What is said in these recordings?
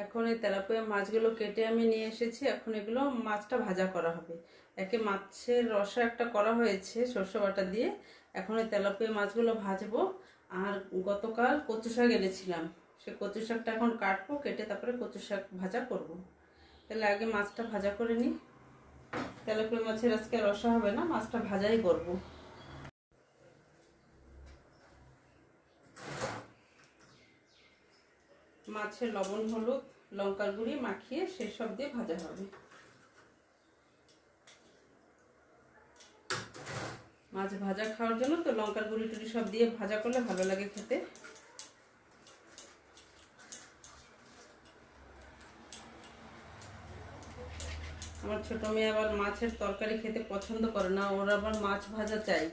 এখন এই তেলাপিয়া মাছগুলো কেটে আমি নিয়ে এসেছি। এখন এগুলো মাছটা ভাজা করা হবে। একে মাছের রসা একটা করা হয়েছে সরষে বাটা দিয়ে। এখন এই তেলাপিয়া মাছগুলো ভাজবো। আর গতকাল কচু শাক এনেছিলাম, সে কচু শাকটা এখন কাটবো, কেটে তারপরে কচু শাক ভাজা করব। তাহলে আগে মাছটা ভাজা করে নিই। তেলাপিয়া মাছের আজকে রসা হবে না, মাছটা ভাজাই করব। মাছের লবণ হলুদ লঙ্কার গুঁড়ি মাখিয়ে সেসব দিয়ে ভাজা হবে। মাছ ভাজা খাওয়ার জন্য তো লঙ্কার গুঁড়ি টুড়ি সব দিয়ে ভাজা করলে ভালো লাগে খেতে। আমার ছোট মেয়ে আবার মাছের তরকারি খেতে পছন্দ করে না, ওর আবার মাছ ভাজা চাই।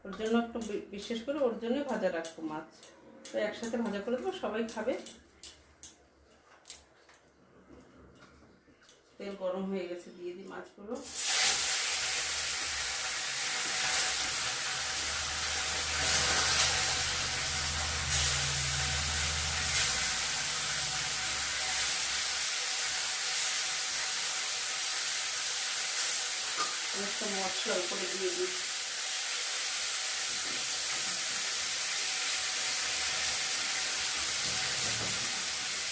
ওর জন্য একটু বিশেষ করে ওর জন্যই ভাজা রাখবো মাছ। তো একসাথে ভাজা করে দেবো, সবাই খাবে। তেল গরম হয়ে গেছে, দিয়ে দিই মাছগুলো। একটা মশলা উপরে দিয়ে দিই।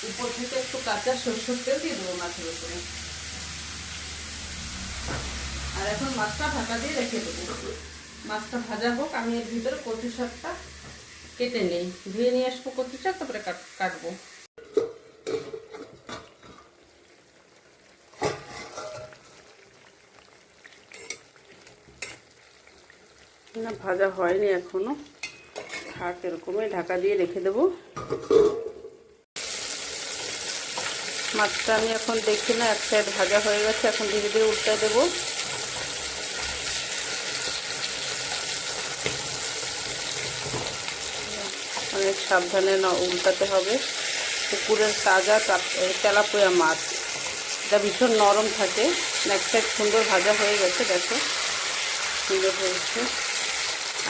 উপর থেকে একটু কাঁচা সরষের তেল দিয়ে দেবো মাছের উপরে। আর এখন মাছটা ঢাকা দিয়ে রেখে দেবো। মাছটা ভাজা হোক, আমি এর ভিতরে কচু শাকটা কেটে নিই। ধুয়ে নিয়ে আসবো কচু শাক, তারপরে কাটবো। না, ভাজা হয়নি এখনো, থাক এরকমই, ঢাকা দিয়ে রেখে দেবো। মাছটা আমি এখন দেখি না, এক সাইড ভাজা হয়ে গেছে, এখন ধীরে ধীরে উল্টে দেবো। অনেক সাবধানে উল্টাতে হবে। পুকুরের তাজা তেলাপিয়া মাছ, এটা ভীষণ নরম থাকে। এক সাইড সুন্দর ভাজা হয়ে গেছে, দেখো সুন্দর হয়েছে।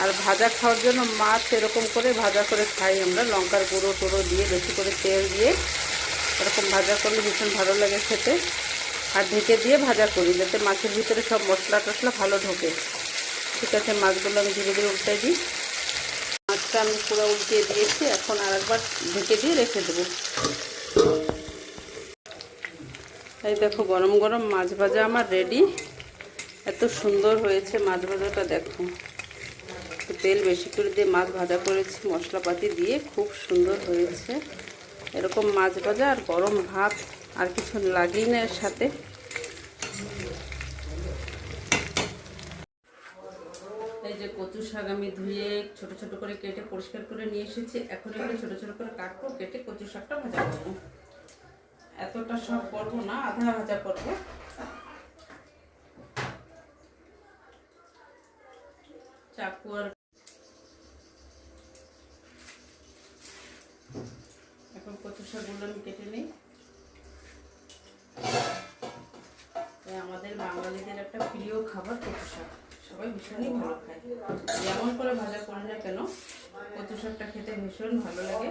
আর ভাজা খাওয়ার জন্য মাছ এরকম করে ভাজা করে খাই আমরা, লঙ্কার গুঁড়ো টুড়ো দিয়ে বেশি করে তেল দিয়ে এরকম ভাজা করলে ভীষণ ভালো লাগে খেতে। আর ঢেকে দিয়ে ভাজা করি, যাতে মাছের ভিতরে সব মশলা টশলা ভালো ঢোকে। ঠিক আছে, মাছগুলো আমি ধীরে ধীরে উল্টে দিই। মাছটা আমি পুরো উল্টিয়ে দিয়েছি, এখন আরেকবার ঢেকে দিয়ে রেখে দেবো। এই দেখো, গরম গরম মাছ ভাজা আমার রেডি। এত সুন্দর হয়েছে মাছ ভাজাটা, দেখো। তেল বেশি করে দিয়ে মাছ ভাজা করেছি, মশলাপাতি দিয়ে খুব সুন্দর হয়েছে। এরকম মাছ ভাজা আর গরম ভাত আর কিছু লাগেই না এর সাথে। এই যে কচু শাক আমি ধুয়ে ছোট ছোট করে কেটে পরিষ্কার করে নিয়ে এসেছি। এখন এগুলো ছোট ছোট করে কাটবো, কেটে কচু শাকটা ভাজা করবো। এতটা সব করবো না, আধা ভাজা করবো। চাকু আর এখন কচু শাকগুলো আমি কেটে নিই। আমাদের বাঙালিদের একটা প্রিয় খাবার কচু শাক, সবাই ভীষণই ভালো খায়। যেমন করে ভাজা করি না কেন, কচু শাকটা খেতে ভীষণ ভালো লাগে।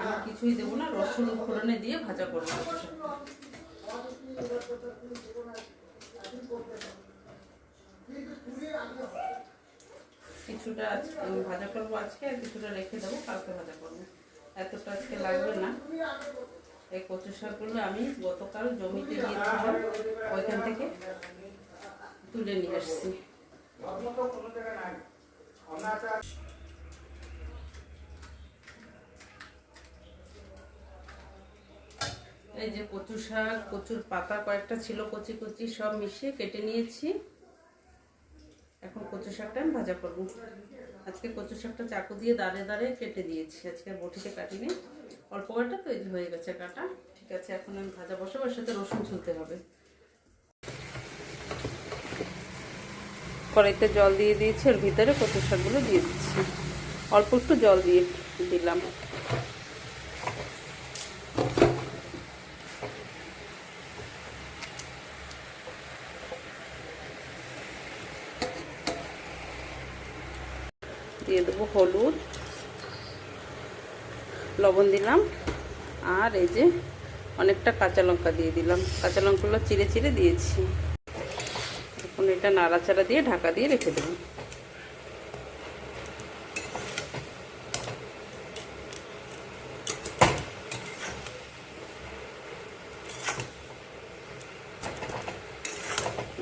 আমি কিছুই দেবো না, রসুন ফোড়নে দিয়ে ভাজা করবো কচু শাক। কিছুটা ভাজা করবো আজকে, আর কিছুটা রেখে দেবো, কালকে ভাজা করবো। এতটা আজকে লাগবে না। এই কচু শাকগুলো আমি গতকাল জমিতে গিয়েছিলাম, ওইখান থেকে তুলে নিয়ে আসছি। এই যে কচু শাক, কচুর পাতা কয়েকটা ছিল কচি কচি, সব মিশিয়ে কেটে নিয়েছি। এখন কচু শাকটা আমি ভাজা করবো। আজকে কচু শাকটা চাকু দিয়ে দাঁড়ে দাঁড়ে কেটে দিয়েছি, আজকে বটিতে কাটিনি। অল্প কটা তো এই যে হয়ে গেছে কাটা। ঠিক আছে, এখন আমি ভাজা বসাবো, এর সাথে রসুন ছুলতে হবে। কড়াইতে জল দিয়ে দিয়েছি, ওর ভিতরে কচু শাকগুলো দিয়ে দিচ্ছি। অল্প একটু জল দিয়ে দিলাম। দিয়ে দেবো হলুদ, লবণ দিলাম, আর এই যে অনেকটা কাঁচা লঙ্কা দিয়ে দিলাম, কাঁচা লঙ্কাগুলো চিড়ে চিড়ে দিয়েছি। এখন এটা নাড়াচাড়া দিয়ে ঢাকা দিয়ে রেখে দেবো।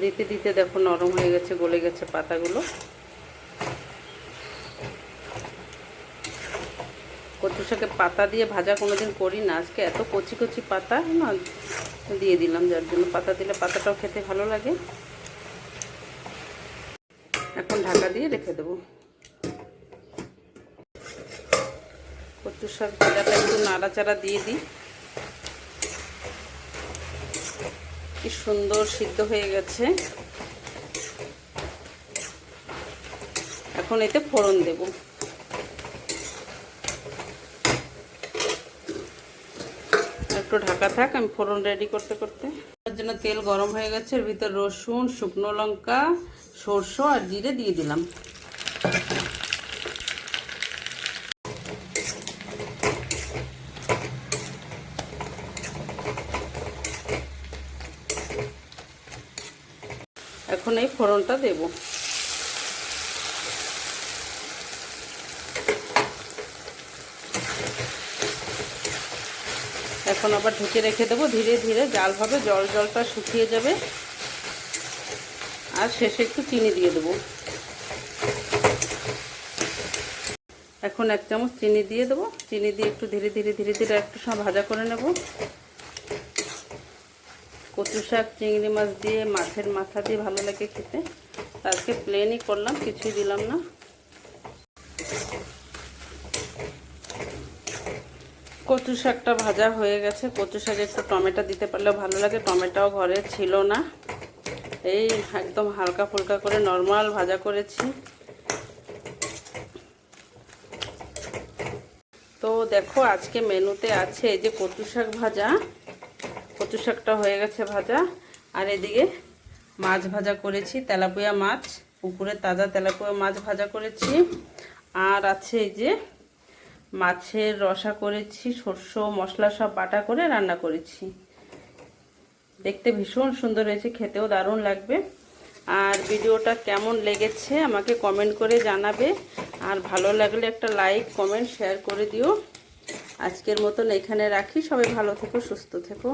দিতে দিতে দেখো নরম হয়ে গেছে, গলে গেছে পাতাগুলো। কচু শাকে পাতা দিয়ে ভাজা কোনোদিন করি না, আজকে এত কচি কচি পাতা না দিয়ে দিলাম, যার জন্য পাতা দিলে পাতাটাও খেতে ভালো লাগে। এখন ঢাকা দিয়ে রেখে দেবো। কচু শাক ভাজাটা একটু নাড়াচাড়া দিয়ে দিই। কি সুন্দর সিদ্ধ হয়ে গেছে। এখন এতে ফোড়ন দেব। একটু ঢাকা থাক, আমি ফোড়ন রেডি করতে করতে। তার জন্য তেল গরম হয়ে গেছে, এর ভিতর রসুন, শুকনো লঙ্কা, সরষে আর জিরে দিয়ে দিলাম। এখন এই ফোড়নটা দেব। এখন আবার ঢেকে রেখে দেবো, ধীরে ধীরে জাল হবে, জলটা শুকিয়ে যাবে। আর শেষে একটু চিনি দিয়ে দেবো। এখন 1 চামচ চিনি দিয়ে দেবো। চিনি দিয়ে একটু ধীরে ধীরে একটু সময় ভাজা করে নেব। কচু শাক চিংড়ি মাছ দিয়ে, মাছের মাথা দিয়ে ভালো লাগে খেতে। আজকে প্লেনই করলাম, কিছুই দিলাম না। কচু শাকটা ভাজা হয়ে গেছে। কচু শাকে একটু টমেটো দিতে পারলে ভালো লাগে, টমেটোও ঘরে ছিল না। এই একদম হালকা ফুলকা করে নর্মাল ভাজা করেছি। তো দেখো আজকে মেনুতে আছে এই যে কচু শাক ভাজা। কচু শাকটা হয়ে গেছে ভাজা। আর এদিকে মাছ ভাজা করেছি, তেলাপিয়া মাছ, পুকুরের তাজা তেলাপিয়া মাছ ভাজা করেছি। আর আছে এই যে মাছের রসা করেছি, সর্ষে মশলা সব বাটা করে রান্না করেছি। দেখতে ভীষণ সুন্দর হয়েছে, খেতেও দারুণ লাগবে। আর ভিডিওটা কেমন লেগেছে আমাকে কমেন্ট করে জানাবে। আর ভালো লাগলে একটা লাইক, কমেন্ট, শেয়ার করে দিও। আজকের মতন এখানে রাখি। সবাই ভালো থেকো, সুস্থ থেকো।